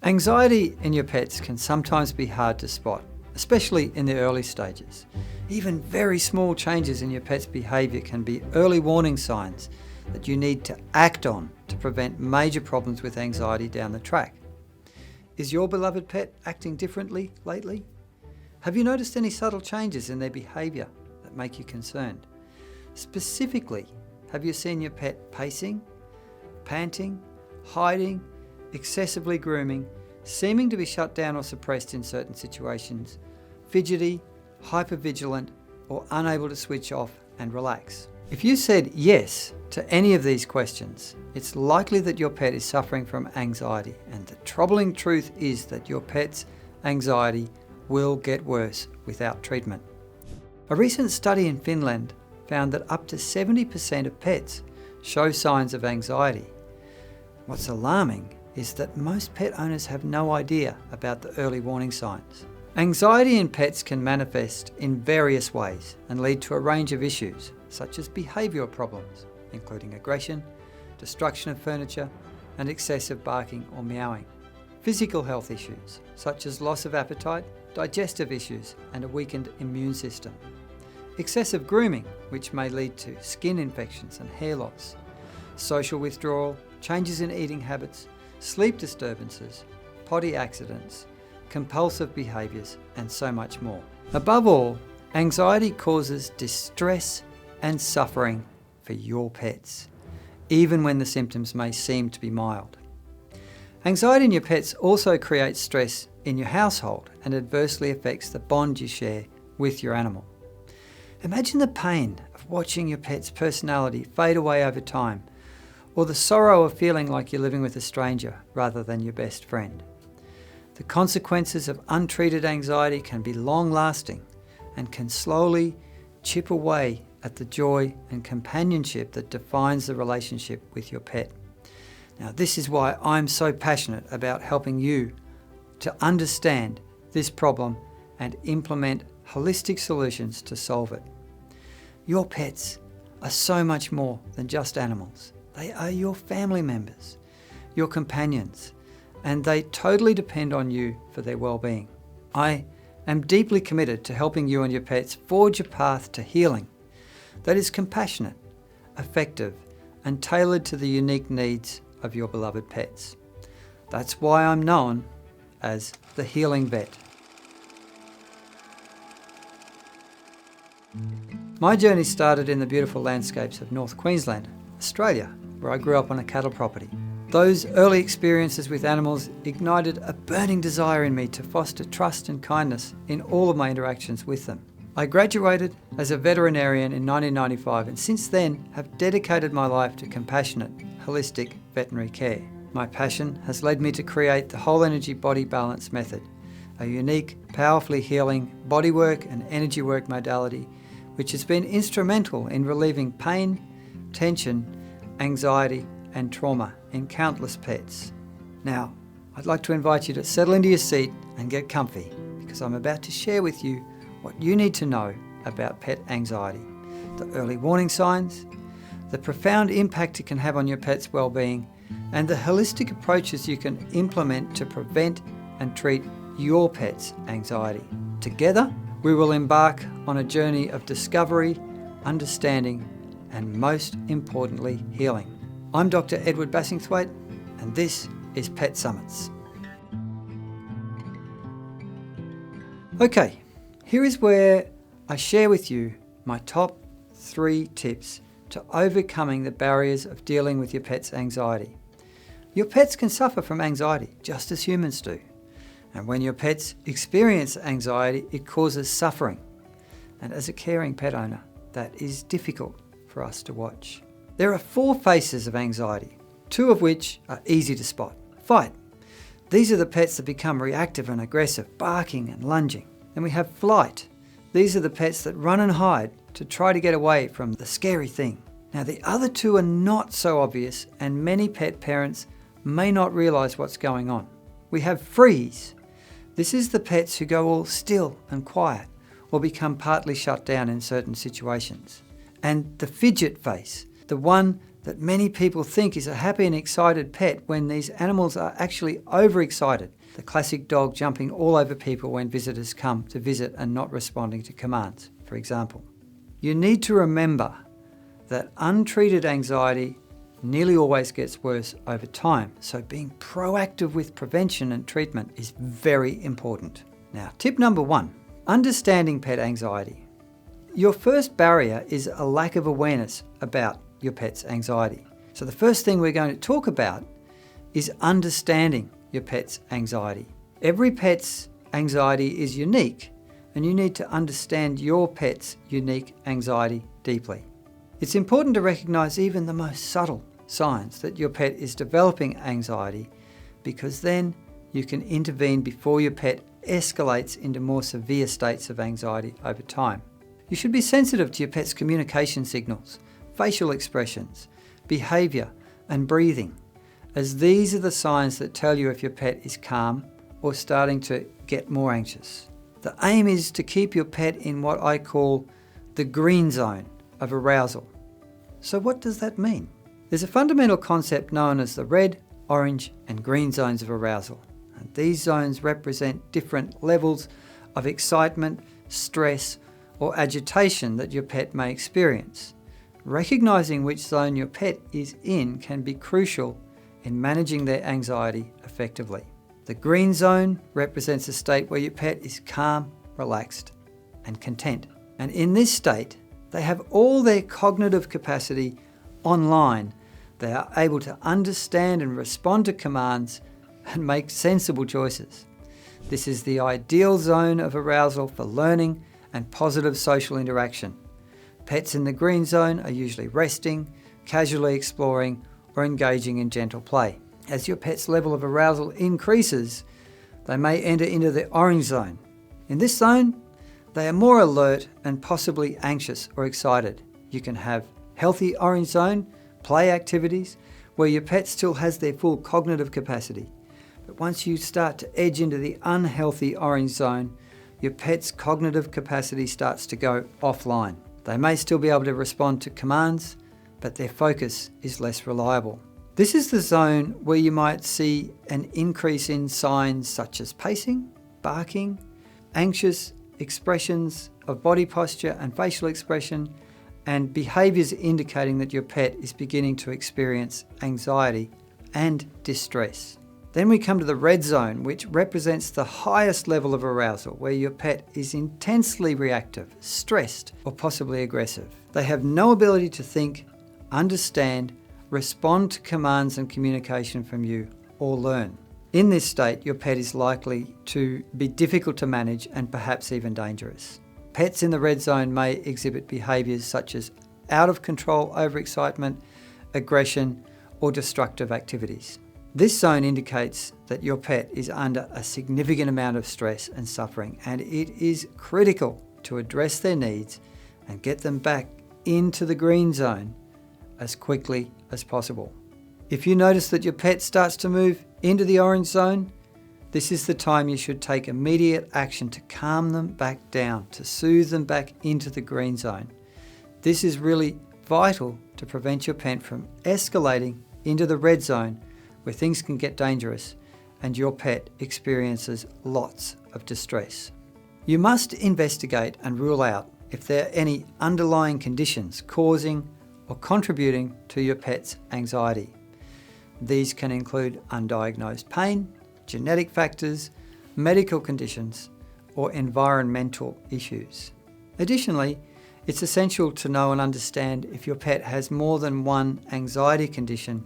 Anxiety in your pets can sometimes be hard to spot, especially in the early stages. Even very small changes in your pet's behaviour can be early warning signs that you need to act on to prevent major problems with anxiety down the track. Is your beloved pet acting differently lately? Have you noticed any subtle changes in their behaviour that make you concerned? Specifically, have you seen your pet pacing, panting, hiding, excessively grooming, seeming to be shut down or suppressed in certain situations, fidgety, hypervigilant, or unable to switch off and relax? If you said yes to any of these questions, it's likely that your pet is suffering from anxiety, and the troubling truth is that your pet's anxiety will get worse without treatment. A recent study in Finland found that up to 70% of pets show signs of anxiety. What's alarming is that most pet owners have no idea about the early warning signs. Anxiety in pets can manifest in various ways and lead to a range of issues, such as behavioural problems, including aggression, destruction of furniture, and excessive barking or meowing. Physical health issues, such as loss of appetite, digestive issues, and a weakened immune system. Excessive grooming, which may lead to skin infections and hair loss. Social withdrawal, changes in eating habits, sleep disturbances, potty accidents, compulsive behaviours, and so much more. Above all, anxiety causes distress and suffering for your pets, even when the symptoms may seem to be mild. Anxiety in your pets also creates stress in your household and adversely affects the bond you share with your animal. Imagine the pain of watching your pet's personality fade away over time, or the sorrow of feeling like you're living with a stranger rather than your best friend. The consequences of untreated anxiety can be long-lasting and can slowly chip away at the joy and companionship that defines the relationship with your pet. Now, this is why I'm so passionate about helping you to understand this problem and implement holistic solutions to solve it. Your pets are so much more than just animals. They are your family members, your companions, and they totally depend on you for their well-being. I am deeply committed to helping you and your pets forge a path to healing that is compassionate, effective, and tailored to the unique needs of your beloved pets. That's why I'm known as the Healing Vet. My journey started in the beautiful landscapes of North Queensland, Australia, where I grew up on a cattle property. Those early experiences with animals ignited a burning desire in me to foster trust and kindness in all of my interactions with them. I graduated as a veterinarian in 1995 and since then have dedicated my life to compassionate, holistic veterinary care. My passion has led me to create the Whole Energy Body Balance Method, a unique, powerfully healing bodywork and energy work modality which has been instrumental in relieving pain, tension, anxiety and trauma in countless pets. Now, I'd like to invite you to settle into your seat and get comfy because I'm about to share with you what you need to know about pet anxiety, the early warning signs, the profound impact it can have on your pet's well-being, and the holistic approaches you can implement to prevent and treat your pet's anxiety. Together, we will embark on a journey of discovery, understanding, and most importantly, healing. I'm Dr. Edward Bassingthwaighte, and this is Pet Summits. Okay, here is where I share with you my top 3 tips to overcoming the barriers of dealing with your pet's anxiety. Your pets can suffer from anxiety, just as humans do. And when your pets experience anxiety, it causes suffering. And as a caring pet owner, that is difficult for us to watch. There are 4 phases of anxiety, 2 of which are easy to spot. Fight. These are the pets that become reactive and aggressive, barking and lunging. Then we have flight. These are the pets that run and hide to try to get away from the scary thing. Now, the other 2 are not so obvious, and many pet parents may not realize what's going on. We have freeze. This is the pets who go all still and quiet or become partly shut down in certain situations. And the fidget face, the one that many people think is a happy and excited pet when these animals are actually overexcited. The classic dog jumping all over people when visitors come to visit and not responding to commands, for example. You need to remember that untreated anxiety nearly always gets worse over time, so being proactive with prevention and treatment is very important. Now, tip number 1, understanding pet anxiety. Your first barrier is a lack of awareness about your pet's anxiety. So the first thing we're going to talk about is understanding your pet's anxiety. Every pet's anxiety is unique, and you need to understand your pet's unique anxiety deeply. It's important to recognize even the most subtle signs that your pet is developing anxiety, because then you can intervene before your pet escalates into more severe states of anxiety over time. You should be sensitive to your pet's communication signals, facial expressions, behavior, and breathing, as these are the signs that tell you if your pet is calm or starting to get more anxious. The aim is to keep your pet in what I call the green zone of arousal. So what does that mean? There's a fundamental concept known as the red, orange, and green zones of arousal. And these zones represent different levels of excitement, stress, or agitation that your pet may experience. Recognizing which zone your pet is in can be crucial in managing their anxiety effectively. The green zone represents a state where your pet is calm, relaxed, and content. And in this state, they have all their cognitive capacity online. They are able to understand and respond to commands and make sensible choices. This is the ideal zone of arousal for learning and positive social interaction. Pets in the green zone are usually resting, casually exploring, or engaging in gentle play. As your pet's level of arousal increases, they may enter into the orange zone. In this zone, they are more alert and possibly anxious or excited. You can have healthy orange zone, play activities, where your pet still has their full cognitive capacity. But once you start to edge into the unhealthy orange zone, your pet's cognitive capacity starts to go offline. They may still be able to respond to commands, but their focus is less reliable. This is the zone where you might see an increase in signs such as pacing, barking, anxious expressions of body posture and facial expression, and behaviours indicating that your pet is beginning to experience anxiety and distress. Then we come to the red zone, which represents the highest level of arousal, where your pet is intensely reactive, stressed, or possibly aggressive. They have no ability to think, understand, respond to commands and communication from you, or learn. In this state, your pet is likely to be difficult to manage and perhaps even dangerous. Pets in the red zone may exhibit behaviours such as out of control overexcitement, aggression, or destructive activities. This zone indicates that your pet is under a significant amount of stress and suffering, and it is critical to address their needs and get them back into the green zone as quickly as possible. If you notice that your pet starts to move into the orange zone, this is the time you should take immediate action to calm them back down, to soothe them back into the green zone. This is really vital to prevent your pet from escalating into the red zone, where things can get dangerous and your pet experiences lots of distress. You must investigate and rule out if there are any underlying conditions causing or contributing to your pet's anxiety. These can include undiagnosed pain, genetic factors, medical conditions, or environmental issues. Additionally, it's essential to know and understand if your pet has more than one anxiety condition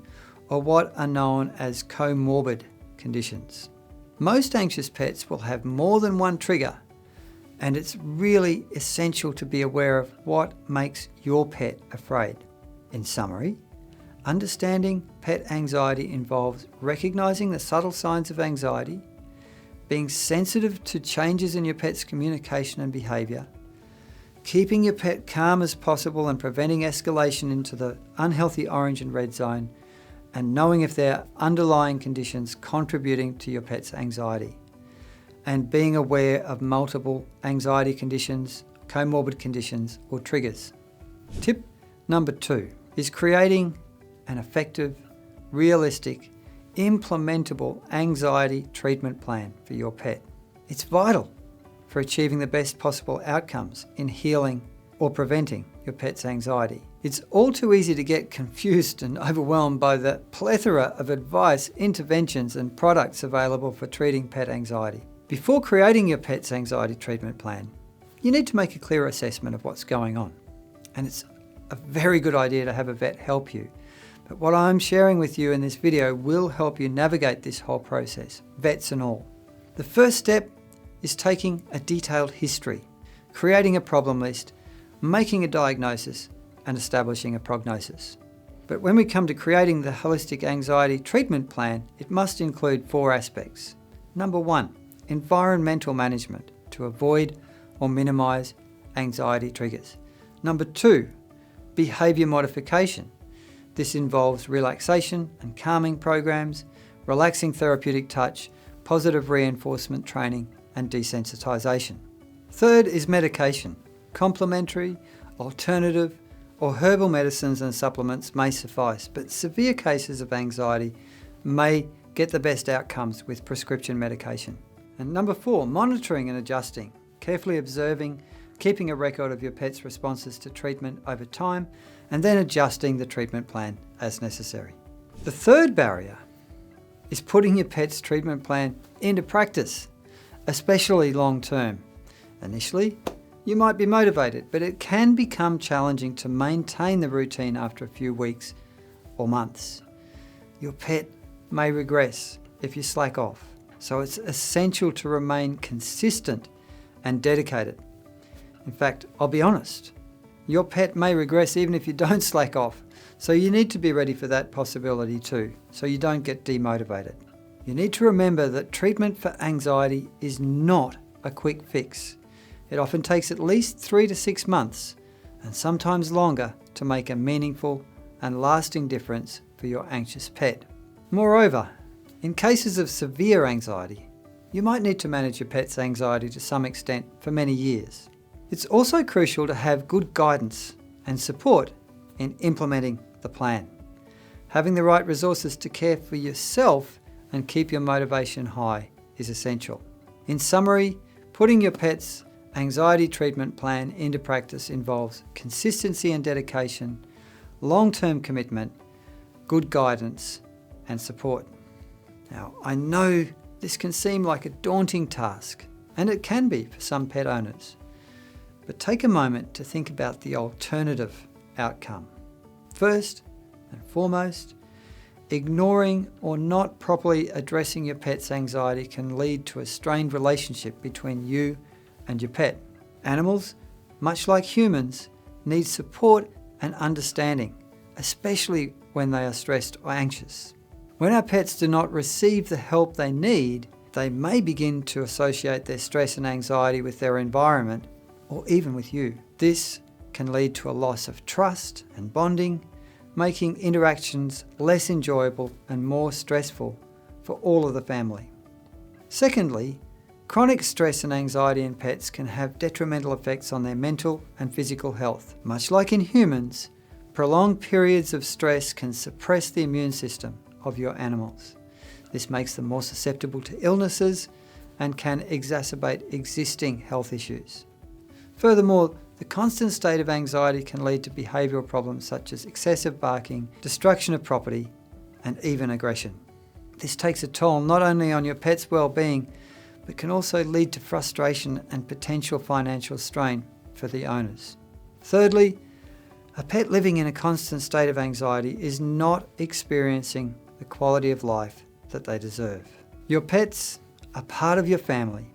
or what are known as comorbid conditions. Most anxious pets will have more than one trigger, and it's really essential to be aware of what makes your pet afraid. In summary, understanding pet anxiety involves recognizing the subtle signs of anxiety, being sensitive to changes in your pet's communication and behavior, keeping your pet calm as possible and preventing escalation into the unhealthy orange and red zone, and knowing if there are underlying conditions contributing to your pet's anxiety, and being aware of multiple anxiety conditions, comorbid conditions, or triggers. Tip number 2 is creating an effective, realistic, implementable anxiety treatment plan for your pet. It's vital for achieving the best possible outcomes in healing or preventing your pet's anxiety. It's all too easy to get confused and overwhelmed by the plethora of advice, interventions, and products available for treating pet anxiety. Before creating your pet's anxiety treatment plan, you need to make a clear assessment of what's going on. And it's a very good idea to have a vet help you. But what I'm sharing with you in this video will help you navigate this whole process, vets and all. The first step is taking a detailed history, creating a problem list, making a diagnosis, and establishing a prognosis. But when we come to creating the holistic anxiety treatment plan, it must include 4 aspects. Number 1, environmental management to avoid or minimize anxiety triggers. Number 2, behavior modification. This involves relaxation and calming programs, relaxing therapeutic touch, positive reinforcement training, and desensitization. Third is medication. Complementary, alternative, or herbal medicines and supplements may suffice, but severe cases of anxiety may get the best outcomes with prescription medication. And number 4, monitoring and adjusting, carefully observing, keeping a record of your pet's responses to treatment over time, and then adjusting the treatment plan as necessary. The third barrier is putting your pet's treatment plan into practice, especially long term. Initially, you might be motivated, but it can become challenging to maintain the routine after a few weeks or months. Your pet may regress if you slack off, so it's essential to remain consistent and dedicated. In fact, I'll be honest, your pet may regress even if you don't slack off, so you need to be ready for that possibility too, so you don't get demotivated. You need to remember that treatment for anxiety is not a quick fix. It often takes at least 3 to 6 months, and sometimes longer, to make a meaningful and lasting difference for your anxious pet. Moreover, in cases of severe anxiety, you might need to manage your pet's anxiety to some extent for many years. It's also crucial to have good guidance and support in implementing the plan. Having the right resources to care for yourself and keep your motivation high is essential. In summary, putting your pet's anxiety treatment plan into practice involves consistency and dedication, long-term commitment, good guidance, and support. Now, I know this can seem like a daunting task, and it can be for some pet owners. But take a moment to think about the alternative outcome. First and foremost, ignoring or not properly addressing your pet's anxiety can lead to a strained relationship between you and your pet. Animals, much like humans, need support and understanding, especially when they are stressed or anxious. When our pets do not receive the help they need, they may begin to associate their stress and anxiety with their environment or even with you. This can lead to a loss of trust and bonding, making interactions less enjoyable and more stressful for all of the family. Secondly, chronic stress and anxiety in pets can have detrimental effects on their mental and physical health. Much like in humans, prolonged periods of stress can suppress the immune system of your animals. This makes them more susceptible to illnesses and can exacerbate existing health issues. Furthermore, the constant state of anxiety can lead to behavioural problems such as excessive barking, destruction of property, and even aggression. This takes a toll not only on your pet's well-being, but can also lead to frustration and potential financial strain for the owners. Thirdly, a pet living in a constant state of anxiety is not experiencing the quality of life that they deserve. Your pets are part of your family,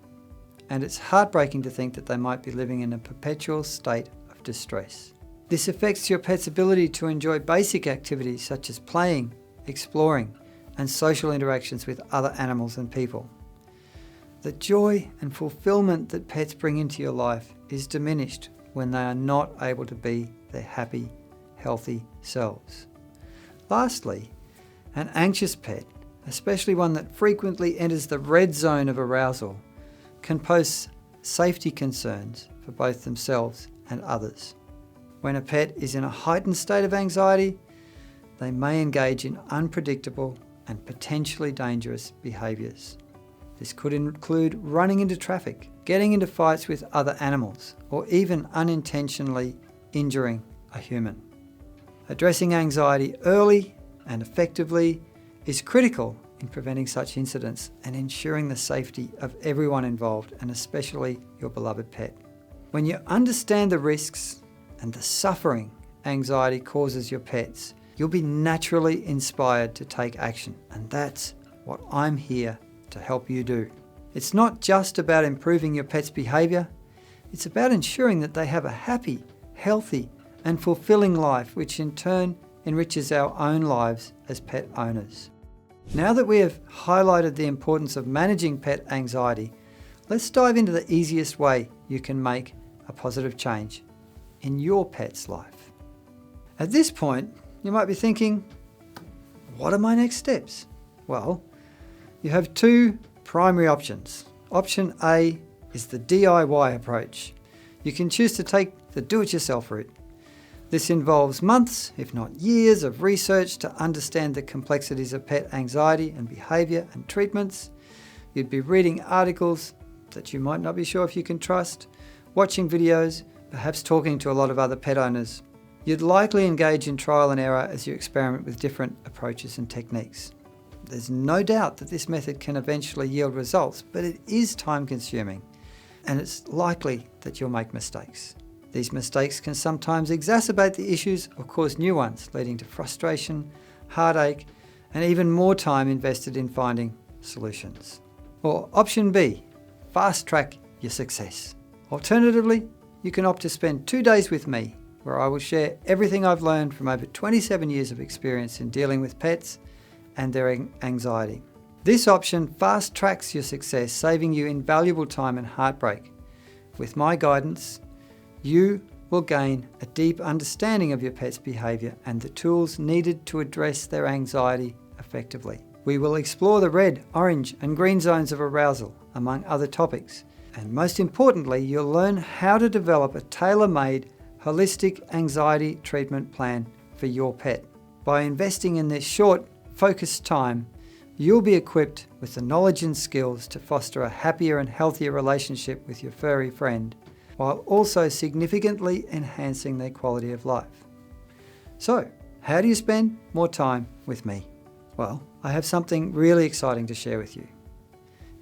and it's heartbreaking to think that they might be living in a perpetual state of distress. This affects your pet's ability to enjoy basic activities such as playing, exploring, and social interactions with other animals and people. The joy and fulfillment that pets bring into your life is diminished when they are not able to be their happy, healthy selves. Lastly, an anxious pet, especially one that frequently enters the red zone of arousal, can pose safety concerns for both themselves and others. When a pet is in a heightened state of anxiety, they may engage in unpredictable and potentially dangerous behaviours. This could include running into traffic, getting into fights with other animals, or even unintentionally injuring a human. Addressing anxiety early and effectively is critical in preventing such incidents and ensuring the safety of everyone involved, and especially your beloved pet. When you understand the risks and the suffering anxiety causes your pets, you'll be naturally inspired to take action, and that's what I'm here to help you do. It's not just about improving your pet's behaviour, it's about ensuring that they have a happy, healthy and fulfilling life, which in turn enriches our own lives as pet owners. Now that we have highlighted the importance of managing pet anxiety, let's dive into the easiest way you can make a positive change in your pet's life. At this point, you might be thinking, what are my next steps? Well, you have two primary options. Option A is the DIY approach. You can choose to take the do-it-yourself route. This involves months, if not years, of research to understand the complexities of pet anxiety and behaviour and treatments. You'd be reading articles that you might not be sure if you can trust, watching videos, perhaps talking to a lot of other pet owners. You'd likely engage in trial and error as you experiment with different approaches and techniques. There's no doubt that this method can eventually yield results, but it is time consuming, and it's likely that you'll make mistakes. These mistakes can sometimes exacerbate the issues or cause new ones, leading to frustration, heartache, and even more time invested in finding solutions. Or option B, fast track your success. Alternatively, you can opt to spend 2 days with me, where I will share everything I've learned from over 27 years of experience in dealing with pets and their anxiety. This option fast tracks your success, saving you invaluable time and heartbreak. With my guidance, you will gain a deep understanding of your pet's behaviour and the tools needed to address their anxiety effectively. We will explore the red, orange and green zones of arousal, among other topics. And most importantly, you'll learn how to develop a tailor-made, holistic anxiety treatment plan for your pet. By investing in this short, focused time, you'll be equipped with the knowledge and skills to foster a happier and healthier relationship with your furry friend, while also significantly enhancing their quality of life. So, how do you spend more time with me? Well, I have something really exciting to share with you.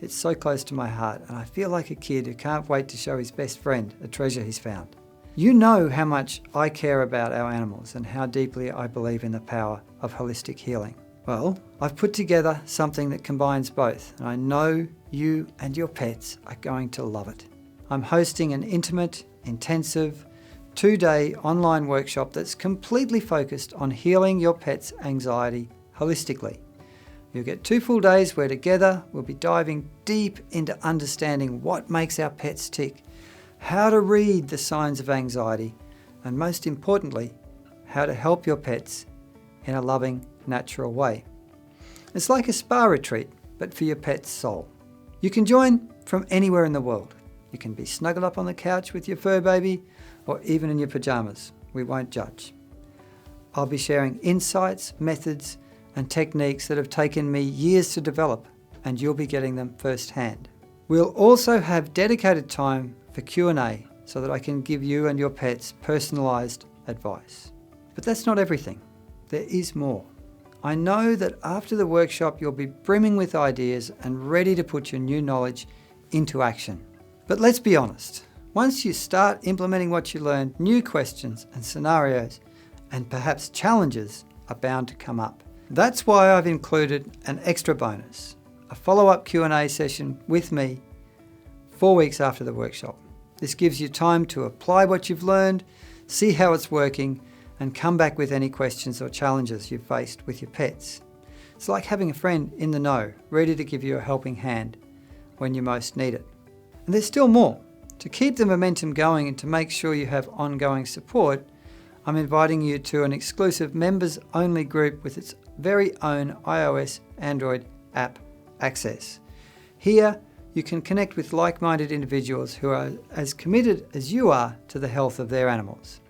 It's so close to my heart, and I feel like a kid who can't wait to show his best friend a treasure he's found. You know how much I care about our animals and how deeply I believe in the power of holistic healing. Well, I've put together something that combines both, and I know you and your pets are going to love it. I'm hosting an intimate, intensive, 2-day online workshop that's completely focused on healing your pet's anxiety holistically. You'll get 2 full days where together we'll be diving deep into understanding what makes our pets tick, how to read the signs of anxiety, and most importantly, how to help your pets in a loving, natural way. It's like a spa retreat, but for your pet's soul. You can join from anywhere in the world. You can be snuggled up on the couch with your fur baby, or even in your pajamas. We won't judge. I'll be sharing insights, methods, and techniques that have taken me years to develop, and you'll be getting them firsthand. We'll also have dedicated time for Q&A so that I can give you and your pets personalised advice. But that's not everything. There is more. I know that after the workshop you'll be brimming with ideas and ready to put your new knowledge into action. But let's be honest, once you start implementing what you learned, new questions and scenarios and perhaps challenges are bound to come up. That's why I've included an extra bonus, a follow-up Q&A session with me 4 weeks after the workshop. This gives you time to apply what you've learned, see how it's working, and come back with any questions or challenges you've faced with your pets. It's like having a friend in the know, ready to give you a helping hand when you most need it. And there's still more. To keep the momentum going and to make sure you have ongoing support, I'm inviting you to an exclusive members-only group with its very own iOS, Android app access. Here, you can connect with like-minded individuals who are as committed as you are to the health of their animals.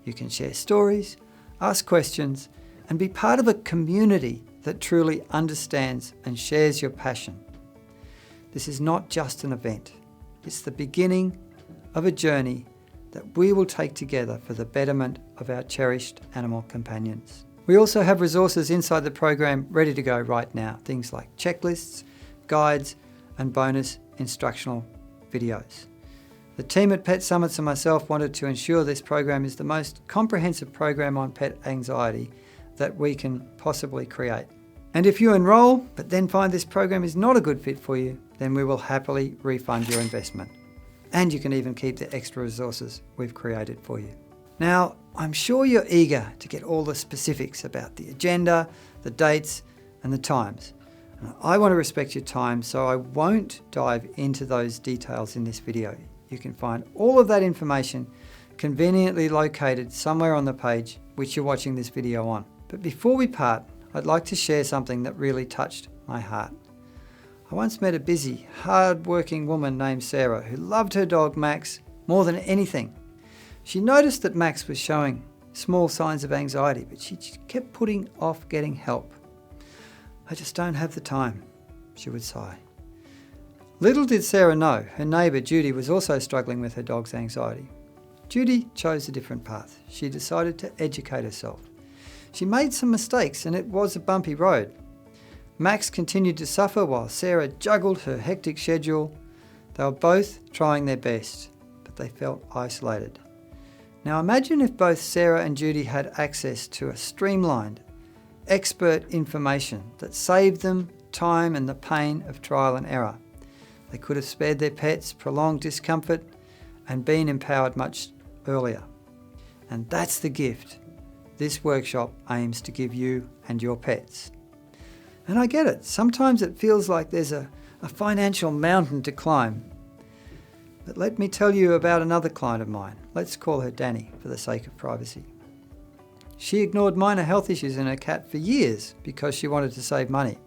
You can share stories, ask questions, and be part of a community that truly understands and shares your passion. This is not just an event. It's the beginning of a journey that we will take together for the betterment of our cherished animal companions. We also have resources inside the program ready to go right now. Things like checklists, guides, and bonus instructional videos. The team at Pet Summits and myself wanted to ensure this program is the most comprehensive program on pet anxiety that we can possibly create. And if you enroll, but then find this program is not a good fit for you, then we will happily refund your investment. And you can even keep the extra resources we've created for you. Now, I'm sure you're eager to get all the specifics about the agenda, the dates, and the times. And I want to respect your time, so I won't dive into those details in this video. You can find all of that information conveniently located somewhere on the page which you're watching this video on. But before we part, I'd like to share something that really touched my heart. I once met a busy, hard-working woman named Sarah who loved her dog Max more than anything. She noticed that Max was showing small signs of anxiety, but she kept putting off getting help. "I just don't have the time," she would sigh. Little did Sarah know, her neighbour Judy was also struggling with her dog's anxiety. Judy chose a different path. She decided to educate herself. She made some mistakes and it was a bumpy road. Max continued to suffer while Sarah juggled her hectic schedule. They were both trying their best, but they felt isolated. Now imagine if both Sarah and Judy had access to a streamlined, expert information that saved them time and the pain of trial and error. They could have spared their pets prolonged discomfort and been empowered much earlier. And that's the gift this workshop aims to give you and your pets. And I get it. Sometimes it feels like there's a financial mountain to climb. But let me tell you about another client of mine. Let's call her Danny for the sake of privacy. She ignored minor health issues in her cat for years because she wanted to save money.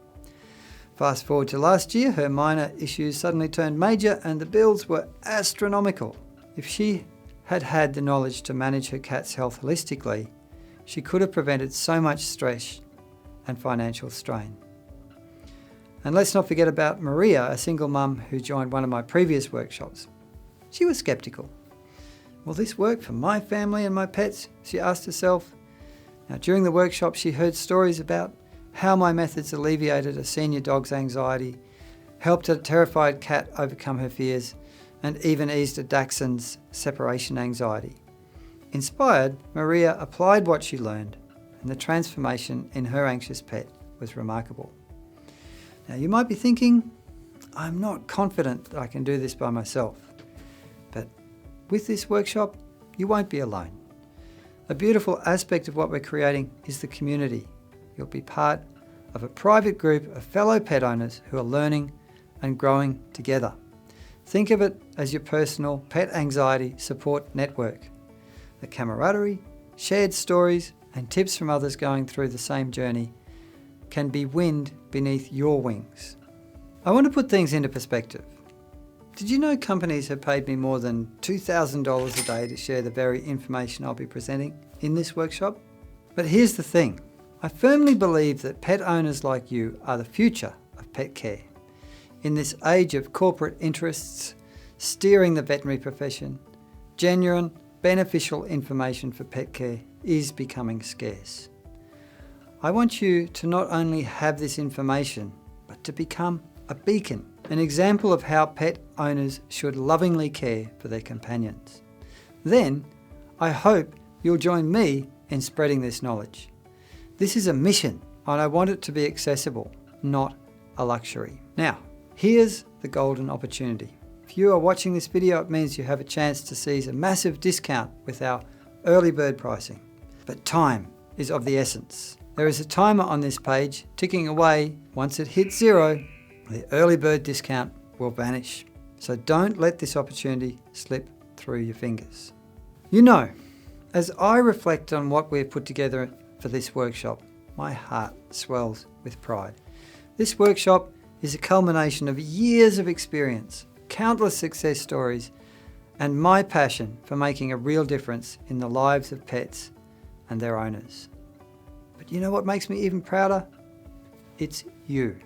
Fast forward to last year, her minor issues suddenly turned major and the bills were astronomical. If she had had the knowledge to manage her cat's health holistically, she could have prevented so much stress and financial strain. And let's not forget about Maria, a single mum who joined one of my previous workshops. She was skeptical. Will this work for my family and my pets? She asked herself. Now, during the workshop, she heard stories about how my methods alleviated a senior dog's anxiety, helped a terrified cat overcome her fears, and even eased a Dachshund's separation anxiety. Inspired, Maria applied what she learned, and the transformation in her anxious pet was remarkable. Now, you might be thinking, I'm not confident that I can do this by myself. But with this workshop, you won't be alone. A beautiful aspect of what we're creating is the community. You'll be part of a private group of fellow pet owners who are learning and growing together. Think of it as your personal pet anxiety support network. The camaraderie, shared stories, and tips from others going through the same journey can be wind beneath your wings. I want to put things into perspective. Did you know companies have paid me more than $2,000 a day to share the very information I'll be presenting in this workshop? But here's the thing. I firmly believe that pet owners like you are the future of pet care. In this age of corporate interests steering the veterinary profession, genuine, beneficial information for pet care is becoming scarce. I want you to not only have this information, but to become a beacon, an example of how pet owners should lovingly care for their companions. Then, I hope you'll join me in spreading this knowledge. This is a mission, and I want it to be accessible, not a luxury. Now, here's the golden opportunity. If you are watching this video, it means you have a chance to seize a massive discount with our early bird pricing. But time is of the essence. There is a timer on this page ticking away. Once it hits 0, the early bird discount will vanish. So don't let this opportunity slip through your fingers. You know, as I reflect on what we've put together for this workshop, my heart swells with pride. This workshop is a culmination of years of experience, countless success stories, and my passion for making a real difference in the lives of pets and their owners. But you know what makes me even prouder? It's you,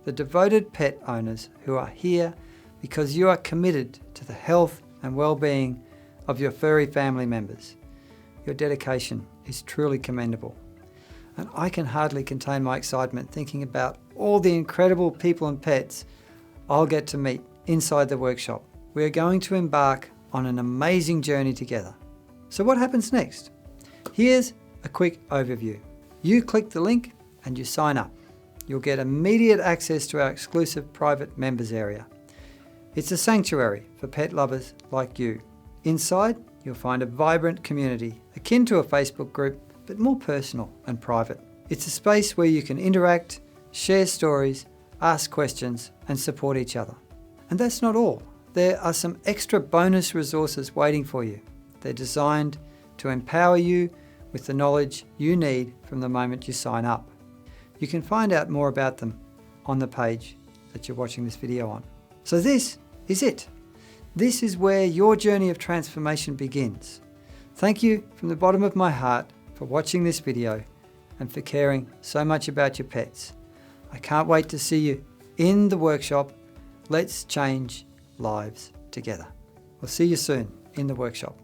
the devoted pet owners who are here because you are committed to the health and well-being of your furry family members. Your dedication is truly commendable. And I can hardly contain my excitement thinking about all the incredible people and pets I'll get to meet inside the workshop. We are going to embark on an amazing journey together. So what happens next? Here's a quick overview. You click the link and you sign up. You'll get immediate access to our exclusive private members area. It's a sanctuary for pet lovers like you. Inside, you'll find a vibrant community akin to a Facebook group, but more personal and private. It's a space where you can interact, share stories, ask questions, and support each other. And that's not all. There are some extra bonus resources waiting for you. They're designed to empower you with the knowledge you need from the moment you sign up. You can find out more about them on the page that you're watching this video on. So this is it. This is where your journey of transformation begins. Thank you from the bottom of my heart for watching this video and for caring so much about your pets. I can't wait to see you in the workshop. Let's change lives together. We'll see you soon in the workshop.